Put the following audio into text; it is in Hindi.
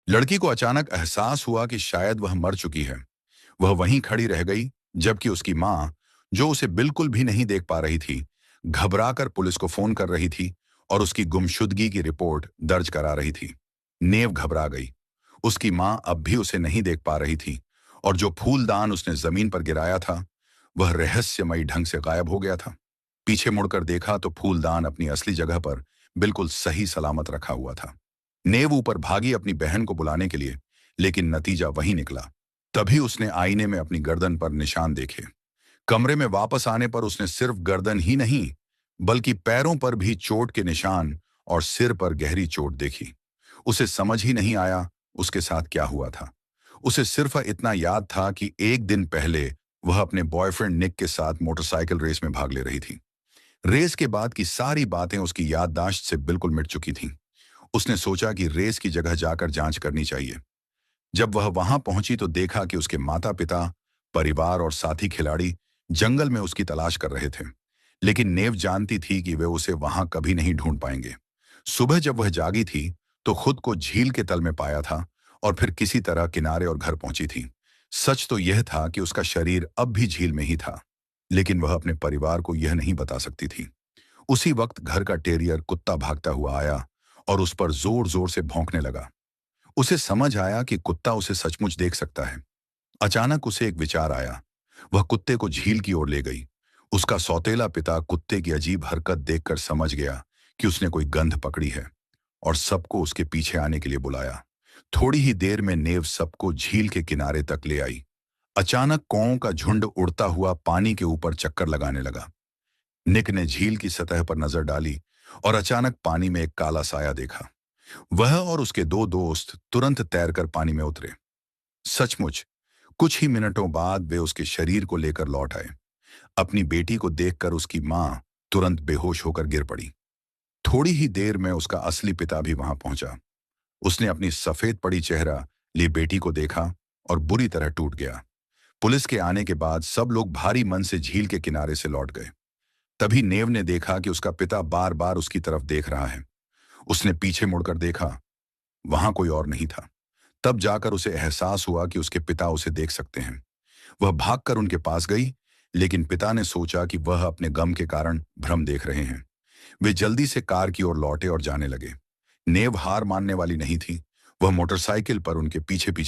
लड़की को अचानक एहसास हुआ कि शायद वह मर चुकी है। वह वहीं खड़ी रह गई, जबकि उसकी माँ, जो उसे बिल्कुल भी नहीं देख पा रही थी, घबराकर पुलिस को फोन कर रही थी और उसकी गुमशुदगी की रिपोर्ट दर्ज करा रही थी। नेव घबरा गई। उसकी माँ अब भी उसे नहीं देख पा रही थी और जो फूलदान उसने जमीन पर गिराया था, वह रहस्यमयी ढंग से गायब हो गया था। पीछे मुड़कर देखा तो फूलदान अपनी असली जगह पर बिल्कुल सही सलामत रखा हुआ था। नेव ऊपर भागी अपनी बहन को बुलाने के लिए, लेकिन नतीजा वही निकला। तभी उसने आईने में अपनी गर्दन पर निशान देखे। कमरे में वापस आने पर उसने सिर्फ गर्दन ही नहीं, बल्कि पैरों पर भी चोट के निशान और सिर पर गहरी चोट देखी। उसे समझ ही नहीं आया उसके साथ क्या हुआ था। उसे सिर्फ इतना याद था कि एक दिन पहले वह अपने बॉयफ्रेंड निक के साथ मोटरसाइकिल रेस में भाग ले रही थी। रेस के बाद की सारी बातें उसकी याददाश्त से बिल्कुल मिट चुकी थीं। उसने सोचा कि रेस की जगह जाकर जांच करनी चाहिए। जब वह वहां पहुंची तो देखा कि उसके माता पिता, परिवार और साथी खिलाड़ी जंगल में उसकी तलाश कर रहे थे। लेकिन नेव जानती थी कि वे उसे वहां कभी नहीं ढूंढ पाएंगे। सुबह जब वह जागी थी तो खुद को झील के तल में पाया था और फिर किसी तरह किनारे और घर पहुंची थी। सच तो यह था कि उसका शरीर अब भी झील में ही था, लेकिन वह अपने परिवार को यह नहीं बता सकती थी। उसी वक्त घर का टेरियर कुत्ता भागता हुआ आया और उस पर जोर जोर से भौंकने लगा। उसे समझ आया कि कुत्ता उसे सचमुच देख सकता है। अचानक उसे एक विचार आया। वह कुत्ते को झील की ओर ले गई। उसका सौतेला पिता कुत्ते की अजीब हरकत देखकर समझ गया कि उसने कोई गंध पकड़ी है और सबको उसके पीछे आने के लिए बुलाया। थोड़ी ही देर में नेव सबको झील के किनारे तक ले आई। अचानक कौओं का झुंड उड़ता हुआ पानी के ऊपर चक्कर लगाने लगा। निक ने झील की सतह पर नजर डाली और अचानक पानी में एक काला साया देखा। वह और उसके दो दोस्त तुरंत तैरकर पानी में उतरे। सचमुच कुछ ही मिनटों बाद वे उसके शरीर को लेकर लौट आए। अपनी बेटी को देखकर उसकी मां तुरंत बेहोश होकर गिर पड़ी। थोड़ी ही देर में उसका असली पिता भी वहां पहुंचा। उसने अपनी सफेद पड़ी चेहरा लिए बेटी को देखा और बुरी तरह टूट गया। पुलिस के आने के बाद सब लोग भारी मन से झील के किनारे से लौट गए। तभी नेव ने देखा कि उसका पिता बार बार उसकी तरफ देख रहा है। उसने पीछे मुड़कर देखा, वहां कोई और नहीं था। तब जाकर उसे एहसास हुआ कि उसके पिता उसे देख सकते हैं। वह भागकर उनके पास गई, लेकिन पिता ने सोचा कि वह अपने गम के कारण भ्रम देख रहे हैं। वे जल्दी से कार की ओर लौटे और जाने लगे। नेव हार मानने वाली नहीं थी। वह मोटरसाइकिल पर उनके पीछे पीछे